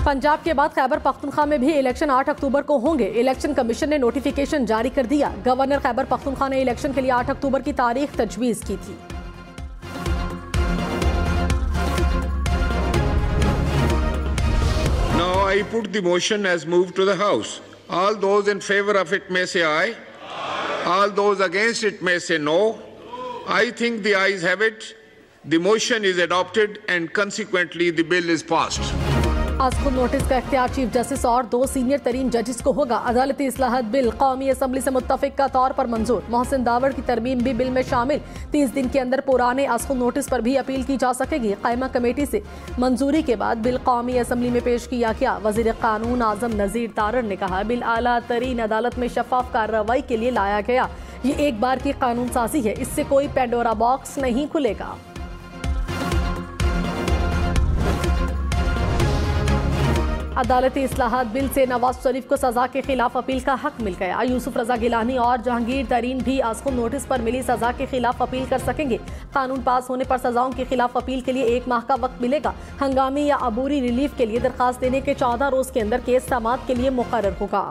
पंजाब के बाद खैबर पख्तूनख्वा में भी इलेक्शन 8 अक्टूबर को होंगे। इलेक्शन कमीशन ने नोटिफिकेशन जारी कर दिया। गवर्नर खैबर पख्तूनख्वा ने इलेक्शन के लिए 8 अक्टूबर की तारीख तजवीज की थी। Now I put the motion as moved to the House. All those in favor of it may say aye. All those against it may say no. I think the ayes have it. The motion is adopted and consequently the bill is passed. आज खुद notice का इख्तियार chief justice और 2 senior तरीन जजेस को होगा। अदालती इस्लाहत बिल कौमी असम्बली से मुत्तफिक का तौर पर मंजूर। मोहसिन दावड़ की तरमीम भी बिल में शामिल। 30 दिन के अंदर पुराने आज खुद नोटिस पर भी अपील की जा सकेगी। कायमा कमेटी से मंजूरी के बाद बिल कौमी असम्बली में पेश किया गया। वजीर कानून आजम नजीर तारड़ ने कहा, बिल आला तरीन अदालत में शफाफ कार्रवाई के लिए लाया गया। ये एक बार की कानून साजी है, इससे कोई पेंडोरा बॉक्स नहीं खुलेगा। अदालती इस्लाहात बिल से नवाज शरीफ को सजा के खिलाफ अपील का हक मिल गया। यूसुफ रजा गिलानी और जहांगीर तरीन भी आज खुद नोटिस पर मिली सजा के खिलाफ अपील कर सकेंगे। कानून पास होने पर सजाओं के खिलाफ अपील के लिए 1 माह का वक्त मिलेगा। हंगामी या अबूरी रिलीफ के लिए दरखास्त देने के 14 रोज के अंदर केस समाअत के लिए मुकर्रर होगा।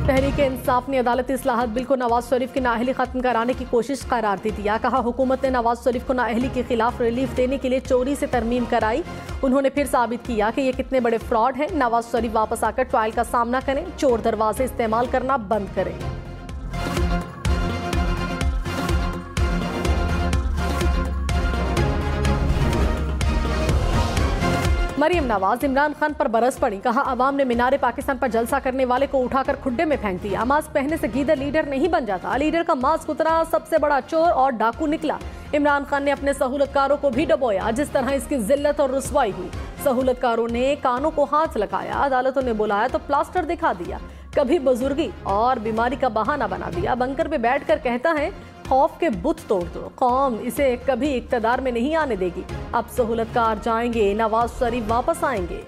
तहरीक इंसाफ ने अदालती इस्लाहत बिल को नवाज शरीफ की नाअहली खत्म कराने की कोशिश करार दे दिया। कहा, हुकूमत ने नवाज शरीफ को नाअहली के खिलाफ रिलीफ देने के लिए चोरी से तरमीम कराई। उन्होंने फिर साबित किया कि ये कितने बड़े फ्रॉड हैं। नवाज शरीफ वापस आकर ट्रायल का सामना करें, चोर दरवाजे इस्तेमाल करना बंद करें। मरियम नवाज इमरान खान पर बरस पड़ी। कहा, अवाम ने मीनारे पाकिस्तान पर जलसा करने वाले को उठाकर खुड्डे में फेंक दिया। मास्क पहनने से गीदड़ लीडर नहीं बन जाता। लीडर का मास्क उतरा, सबसे बड़ा चोर और डाकू निकला। इमरान खान ने अपने सहूलतकारों को भी डबोया। जिस तरह इसकी जिल्लत और रुसवाई हुई। सहूलतकारों ने कानों को हाथ लगाया, अदालतों ने बुलाया तो प्लास्टर दिखा दिया। कभी बुजुर्गी और बीमारी का बहाना बना दिया। बंकर पे बैठकर कहता है, खौफ के बुत तोड़ दो, कौम इसे कभी इक्तदार में नहीं आने देगी। अब सहूलतकार जाएंगे, नवाज शरीफ वापस आएंगे।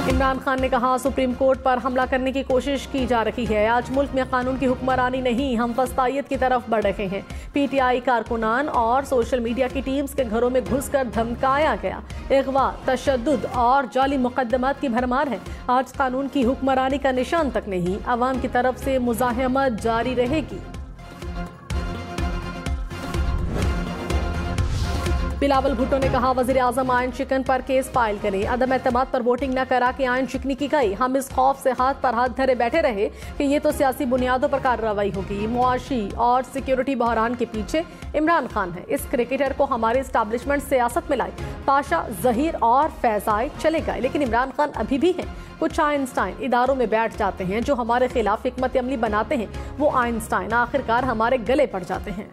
इमरान खान ने कहा, सुप्रीम कोर्ट पर हमला करने की कोशिश की जा रही है। आज मुल्क में कानून की हुक्मरानी नहीं, हम वस्तायत की तरफ बढ़ रहे हैं। पीटीआई कारकुनान और सोशल मीडिया की टीम्स के घरों में घुसकर धमकाया गया। अगवा, तशद्दुद और जाली मुकदमात की भरमार है। आज कानून की हुक्मरानी का निशान तक नहीं। अवाम की तरफ से मुज़ाहमत जारी रहेगी। बिलावल भुट्टो ने कहा, वज़ीर आज़म आयन शिकन पर केस फाइल करें। अदम एतमाद पर वोटिंग न करा के आयन शिकनी की गई। हम इस खौफ से हाथ पर हाथ धरे बैठे रहे कि ये तो सियासी बुनियादों पर कार्रवाई होगी। मुआशी और सिक्योरिटी बहरान के पीछे इमरान खान है। इस क्रिकेटर को हमारे इस्टेब्लिशमेंट सियासत में लाई। पाशा, जहीर और फैजाई चले गए, लेकिन इमरान खान अभी भी हैं। कुछ आइंस्टाइन इदारों में बैठ जाते हैं जो हमारे खिलाफ हिकमत अमली बनाते हैं। वो आइंस्टाइन आखिरकार हमारे गले पड़ जाते हैं।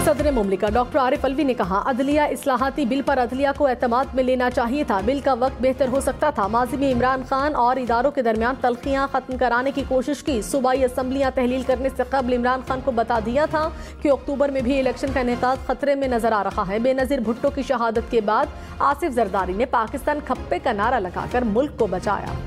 सदर मुमलिका डॉक्टर आरिफ अलवी ने कहा, अदलिया इस्लाहाती बिल पर अदलिया को एतमाद में लेना चाहिए था। बिल का वक्त बेहतर हो सकता था। माजी में इमरान खान और इदारों के दरमियान तलखियां खत्म कराने की कोशिश की। सूबाई असम्बलियां तहलील करने से कबल इमरान खान को बता दिया था कि अक्टूबर में भी इलेक्शन का इनेकाद खतरे में नजर आ रहा है। बेनजीर भुट्टो की शहादत के बाद आसिफ जरदारी ने पाकिस्तान खप्पे का नारा लगाकर मुल्क को बचाया।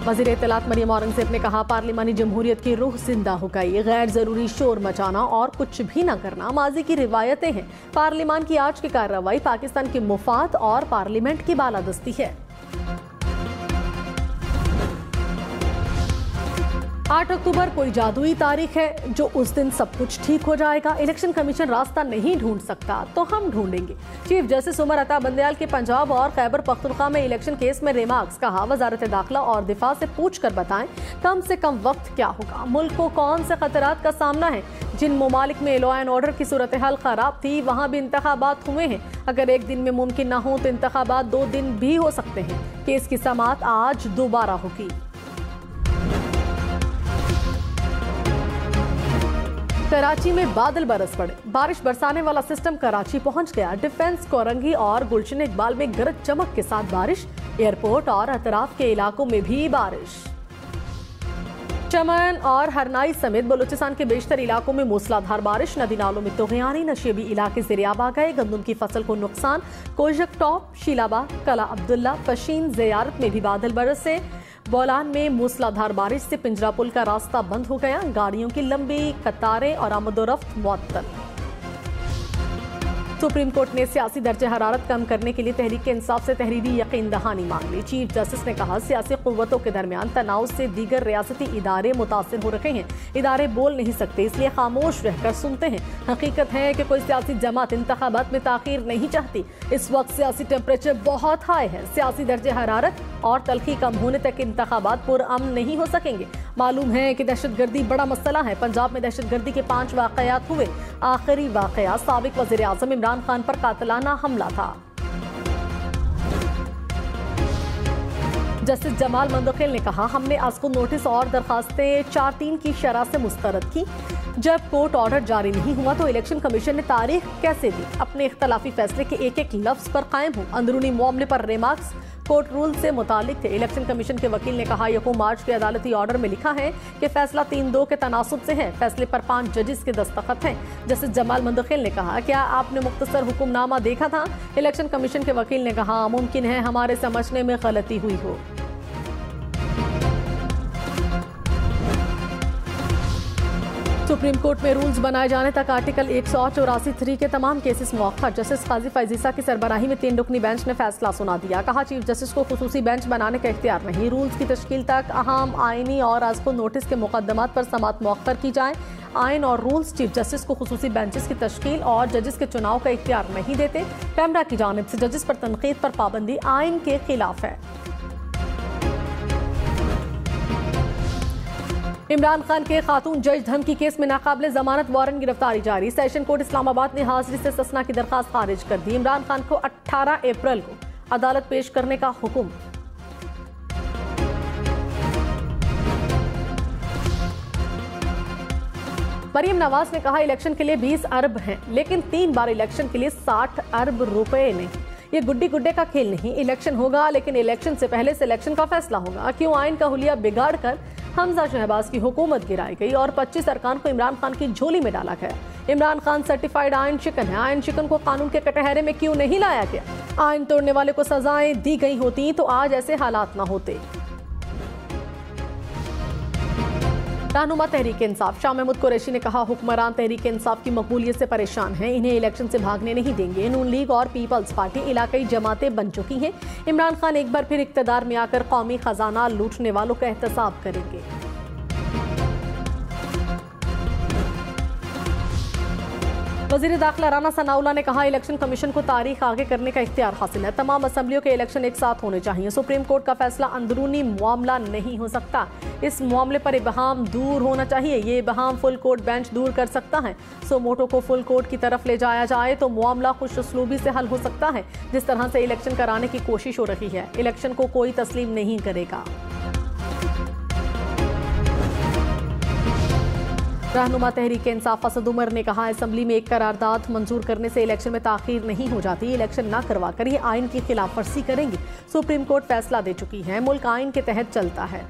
वज़ीर इत्तलात मरियम औरंगज़ेब ने कहा, पार्लिमानी जमहूरियत की रूह जिंदा हो गई। गैर जरूरी शोर मचाना और कुछ भी न करना माजी की रिवायतें हैं। पार्लिमान की आज की कार्रवाई पाकिस्तान की मुफाद और पार्लियामेंट की बालादस्ती है। 8 अक्टूबर कोई जादुई तारीख है जो उस दिन सब कुछ ठीक हो जाएगा। इलेक्शन कमीशन रास्ता नहीं ढूंढ सकता तो हम ढूंढेंगे। चीफ जस्टिस उमर अता बंदयाल के पंजाब और खैबर पख्तूनख्वा में इलेक्शन केस में रिमार्क्स। कहा, वजारत दाखिला और दिफा से पूछ कर बताएं कम से कम वक्त क्या होगा, मुल्क को कौन से खतरात का सामना है। जिन ममालिक में लॉ एंड ऑर्डर की सूरत हाल खराब थी वहाँ भी इंतखाबात हुए हैं। अगर एक दिन में मुमकिन न हो तो इंतखाबात 2 दिन भी हो सकते हैं। केस की समाअत आज दोबारा होगी। कराची में बादल बरस पड़े। बारिश बरसाने वाला सिस्टम कराची पहुंच गया। डिफेंस, कोरंगी और गुलशन इकबाल में गरज चमक के साथ बारिश। एयरपोर्ट और अतराफ के इलाकों में भी बारिश। चमन और हरनाई समेत बलूचिस्तान के बेशतर इलाकों में मूसलाधार बारिश, नदी नालों में तुग़यानी, नशेबी इलाके ज़ेर-आब आ गए। गंदम की फसल को नुकसान। कोजक टॉप, शीलाबाग, कला अब्दुल्ला, पशीन, ज़ियारत में भी बादल बरसे। बोलान में मूसलाधार बारिश से पिंजरा पुल का रास्ता बंद हो गया। गाड़ियों की लंबी कतारें और आमदोरफ्त मुअत्तल। सुप्रीम कोर्ट ने सियासी दर्जे हरारत कम करने के लिए तहरीक इंसाफ से तहरीरी यकीन दहानी मांग ली। चीफ जस्टिस ने कहा, सियासी क़ुव्वतों के दरमियान तनाव से दीगर रियासती इदारे मुतासिर हो रहे हैं। इदारे बोल नहीं सकते, इसलिए खामोश रहकर सुनते हैं। हकीकत है कि कोई सियासी जमात इंतखाबात में ताख़ीर नहीं चाहती। इस वक्त सियासी टेम्परेचर बहुत हाई है। सियासी दर्जे हरारत और तलखी कम होने तक इंतखाबात पुरअमन नहीं हो सकेंगे। मालूम है कि दहशतगर्दी बड़ा मसला है। पंजाब में दहशतगर्दी के 5 वाक़यात हुए। आखिरी वाक़या साबिक वज़ीर आज़म इमरान खान पर कातिलाना हमला था। जस्टिस जमाल मंदखिल ने कहा, हमने आज को नोटिस और दरखास्तें 4-3 की शरह से मुस्तरद की। जब कोर्ट ऑर्डर जारी नहीं हुआ तो इलेक्शन कमीशन ने तारीख कैसे दी? अपने इख्तलाफी फैसले के एक-एक लफ्ज पर कायम हो। अंदरूनी मामले पर रिमार्क्स कोर्ट रूल से मुतालिक थे। इलेक्शन कमीशन के वकील ने कहा, यकूम मार्च के अदालती ऑर्डर में लिखा है कि फैसला 3-2 के तनासुब से है। फैसले पर 5 जजेस के दस्तखत हैं। जस्टिस जमाल मंदखिल ने कहा, क्या आपने मुख्तसर हुक्मनामा देखा था? इलेक्शन कमीशन के वकील ने कहा, मुमकिन है हमारे समझने में गलती हुई हो। सुप्रीम कोर्ट में रूल्स बनाए जाने तक आर्टिकल 184(3) के तमाम केसेस मौखर। जस्टिस काजी फैजीसा की सरबराही में 3 रुकनी बेंच ने फैसला सुना दिया। कहा, चीफ जस्टिस को खुसूसी बेंच बनाने का इख्तियार नहीं। रूल्स की तश्कील तक अहम आईनी और आज को नोटिस के मुकदमात पर समाअत मौखर की जाए। आइन और रूल्स चीफ जस्टिस को खुसूसी बेंचेस की तश्कील और जजेस के चुनाव का इख्तियार नहीं देते। कैमरा की जानिब से जजेस पर तनकीद पर पाबंदी आइन के खिलाफ है। इमरान खान के खातून जज धमकी केस में नाकाबिले जमानत वारंट गिरफ्तारी जारी। सेशन कोर्ट इस्लामाबाद ने हाजिरी से ससना की दरखास्त खारिज कर दी। इमरान खान को 18 अप्रैल को अदालत पेश करने का हुक्म। मरियम नवाज ने कहा, इलेक्शन के लिए 20 अरब हैं, लेकिन 3 बार इलेक्शन के लिए 60 अरब रुपए नहीं। ये गुड्डी गुड्डे का खेल नहीं। इलेक्शन होगा, लेकिन इलेक्शन से पहले सिलेक्शन का फैसला होगा। क्यों आइन का हुलिया बिगाड़ कर हमजा शहबाज की हुकूमत गिराई गई और 25 अरकान को इमरान खान की झोली में डाला गया। Imran Khan certified ion chicken है। आयन चिकन को कानून के कटहरे में क्यों नहीं लाया गया? आयन तोड़ने वाले को सजाएं दी गई होती तो आज ऐसे हालात ना होते। रहनुमा तहरीक इंसाफ शाह महमूद कुरैशी ने कहा, हुक्मरान तहरीक इंसाफ की मकबूलियत से परेशान हैं। इन्हें इलेक्शन से भागने नहीं देंगे। नून लीग और पीपल्स पार्टी इलाकाई जमातें बन चुकी हैं। इमरान खान एक बार फिर इक्तदार में आकर कौमी खजाना लूटने वालों का एहतसाब करेंगे। वज़ीर दाखिला राना सनाउल्लाह ने कहा, इलेक्शन कमीशन को तारीख आगे करने का इख्तियार हासिल है। तमाम असम्बलियों के इलेक्शन एक साथ होने चाहिए। सुप्रीम कोर्ट का फैसला अंदरूनी मामला नहीं हो सकता। इस मामले पर इबहाम दूर होना चाहिए। ये इबहाम फुल कोर्ट बेंच दूर कर सकता है। सो मोटो को फुल कोर्ट की तरफ ले जाया जाए तो मामला खुश उसलूबी से हल हो सकता है। जिस तरह से इलेक्शन कराने की कोशिश हो रही है, इलेक्शन को कोई तस्लीम नहीं करेगा। रहनुमा तहरीक इंसाफ असद उमर ने कहा, असेंबली में एक करारदाद मंजूर करने से इलेक्शन में ताखीर नहीं हो जाती। इलेक्शन न करवा कर ये आइन की खिलाफ वर्जी करेंगे। सुप्रीम कोर्ट फैसला दे चुकी है। मुल्क आइन के तहत चलता है।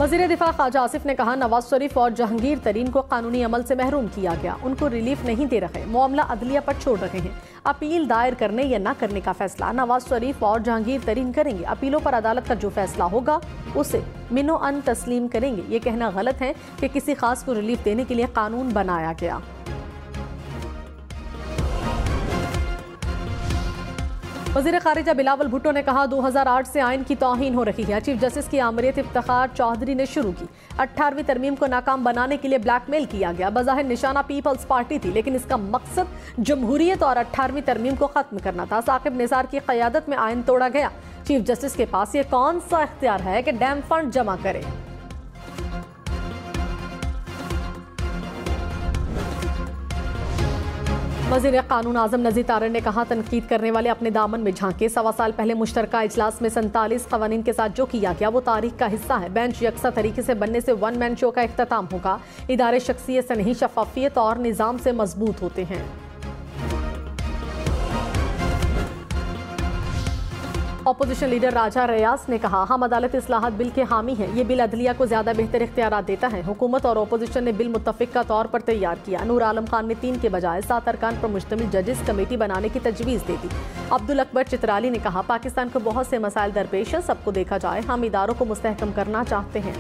वज़ीर दिफा ख्वाजा आसिफ ने कहा, नवाज शरीफ और जहांगीर तरीन को कानूनी अमल से महरूम किया गया। उनको रिलीफ नहीं दे रहे, मामला अदलिया पर छोड़ रहे हैं। अपील दायर करने या न करने का फैसला नवाज शरीफ और जहांगीर तरीन करेंगे। अपीलों पर अदालत का जो फैसला होगा उसे मिनो अन तस्लीम करेंगे। ये कहना गलत है कि किसी खास को रिलीफ देने के लिए कानून बनाया गया। वज़ीर खारिजा बिलावल भुट्टो ने कहा, 2008 से आइन की तौहीन हो रही है। चीफ जस्टिस की आमरीत इफ्तिखार चौधरी ने शुरू की। 18वीं तरमीम को नाकाम बनाने के लिए ब्लैकमेल किया गया। बज़ाहिर निशाना पीपल्स पार्टी थी, लेकिन इसका मकसद जमहूरियत और 18वीं तरमीम को खत्म करना था। साकिब निसार की क़यादत में आइन तोड़ा गया। चीफ जस्टिस के पास ये कौन सा इख्तियार है कि डैम फंड जमा करे? वज़ीर कानून आज़म नज़ीर तारड़ ने कहा, तनकीद करने वाले अपने दामन में झांके। 1.25 साल पहले मुश्तरका इजलास में 47 क़वानीन के साथ जो किया गया वो तारीख का हिस्सा है। बेंच यकसा तरीके से बनने से वन मैन शो का इख्तिताम होगा। इदारे शख्सियत से नहीं, शफाफियत और निज़ाम से मजबूत होते हैं। ऑपोजिशन लीडर राजा रियाज ने कहा, हम अदालत इस्लाहात बिल के हामी हैं। ये बिल अदलिया को ज्यादा बेहतर इख्तियारात देता है। हुकूमत और ऑपोजिशन ने बिल मुत्तफिका तौर पर तैयार किया। नूर आलम खान ने 3 के बजाय 7 अरकान पर मुश्तमिल जजेस कमेटी बनाने की तजवीज़ दे दी। अब्दुल अकबर चित्राली ने कहा, पाकिस्तान को बहुत से मसाइल दरपेश हैं, सबको देखा जाए। हम इदारों को मुस्तहकम करना चाहते हैं।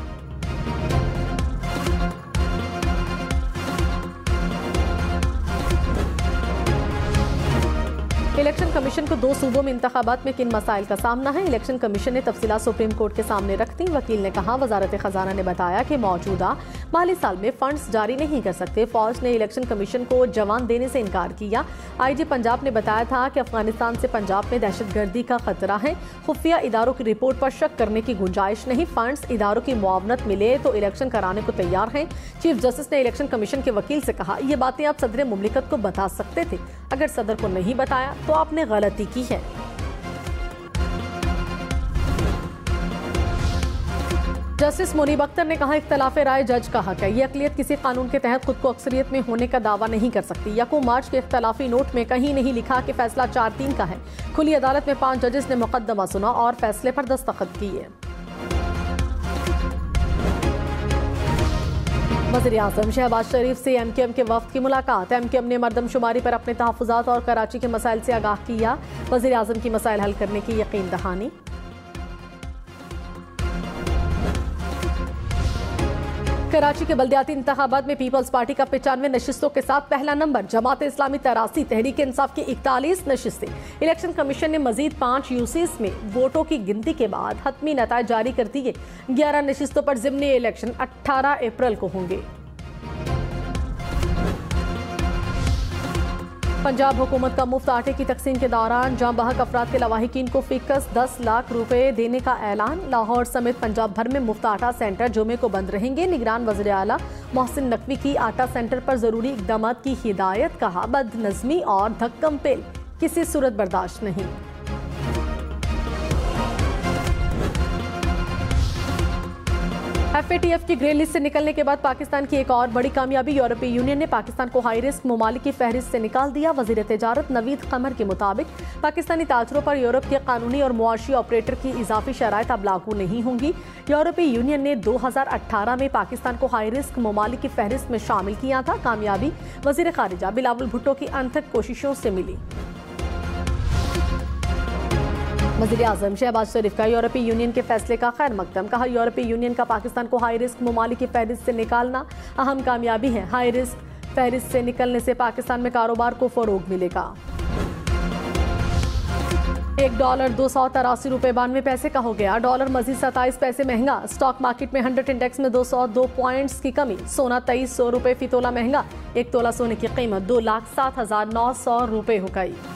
इलेक्शन कमीशन को 2 सूबों में इंतखाबात में किन मसाइल का सामना है। इलेक्शन कमीशन ने तफसीलात सुप्रीम कोर्ट के सामने रख दी। वकील ने कहा, वजारत खजाना ने बताया कि मौजूदा माली साल में फंड्स जारी नहीं कर सकते। फौज ने इलेक्शन कमीशन को जवान देने से इनकार किया। IG पंजाब ने बताया था कि अफगानिस्तान से पंजाब में दहशतगर्दी का खतरा है। खुफिया इदारों की रिपोर्ट पर शक करने की गुंजाइश नहीं। फंड्स इदारों की मुआवनत मिले तो इलेक्शन कराने को तैयार हैं। चीफ जस्टिस ने इलेक्शन कमीशन के वकील से कहा, ये बातें आप सदर मुमलिकत को बता सकते थे। अगर सदर को नहीं बताया तो आपने गलती की है। जस्टिस मुनीब अख्तर ने कहा, इख्तलाफ राय जज का हक है। ये अक़लियत किसी कानून के तहत खुद को अक्सरियत में होने का दावा नहीं कर सकती। यकूम मार्च के इख्तलाफी नोट में कहीं नहीं लिखा कि फैसला 4-3 का है। खुली अदालत में 5 जजेस ने मुकदमा सुना और फैसले पर दस्तखत किए। वज़ीर-ए-आज़म शहबाज शरीफ से MQM के वफ्द की मुलाकात। MQM ने मरदमशुमारी पर अपने तहफ़्फ़ुज़ात और कराची के मसाइल से आगाह किया। वज़ीर-ए-आज़म की मसाइल हल करने की यकीन दहानी। कराची के बल्दियाती इंतखाबात में पीपल्स पार्टी का 95 नशिस्तों के साथ पहला नंबर। जमात इस्लामी 83, तहरीक इंसाफ की 41 नशिस्तें। इलेक्शन कमीशन ने मजीद 5 यूसीस में वोटों की गिनती के बाद हतमी नताइज जारी कर दिए। 11 नशिस्तों पर ज़िमनी इलेक्शन 18 अप्रैल को होंगे। पंजाब हुकूमत का मुफ्त आटे की तकसीम के दौरान जाँ बहक अफराद के लवाहिकीन को फ़ीकस 10 लाख रुपए देने का ऐलान। लाहौर समेत पंजाब भर में मुफ्त आटा सेंटर जुमे को बंद रहेंगे। निगरान वज़ीर आला मोहसिन नकवी की आटा सेंटर पर ज़रूरी इक़दाम की हिदायत। कहा, बदनज़मी और धक्कम पेल किसी सूरत बर्दाश्त नहीं। FATF की ग्रे लिस्ट से निकलने के बाद पाकिस्तान की एक और बड़ी कामयाबी। यूरोपीय यूनियन ने पाकिस्तान को हाई रिस्क ममालिक की फहरिस्त से निकाल दिया। वज़ीर तिजारत नवीद कमर के मुताबिक पाकिस्तानी ताजरों पर यूरोप के कानूनी और मुआशी ऑपरेटर की इजाफी शराइत अब लागू नहीं होंगी। यूरोपीय यूनियन ने 2018 में पाकिस्तान को हाई रिस्क ममालिक की फहरिस्त में शामिल किया था। कामयाबी वज़ीर खारिजा बिलावल भुट्टो की अनथक कोशिशों से मिली। वज़ीर-ए-आज़म शहबाज शरीफ का यूरोपीय यूनियन के फैसले का खैर मकदम। कहा, यूरोपीय यूनियन का पाकिस्तान को हाई रिस्क ममालिक की फहरिस्त से निकालना अहम कामयाबी है। हाई रिस्क फहरिस्त से निकलने से पाकिस्तान में कारोबार को फरोग मिलेगा। $1 283 रुपये 92 पैसे का हो गया। डॉलर मजीद 27 पैसे महंगा। स्टॉक मार्केट में 100 इंडेक्स में 202 पॉइंट्स की कमी। सोना 2300 रुपये फी तोला महंगा। 1 तोला सोने की कीमत 2,07,900 रुपये हो गई।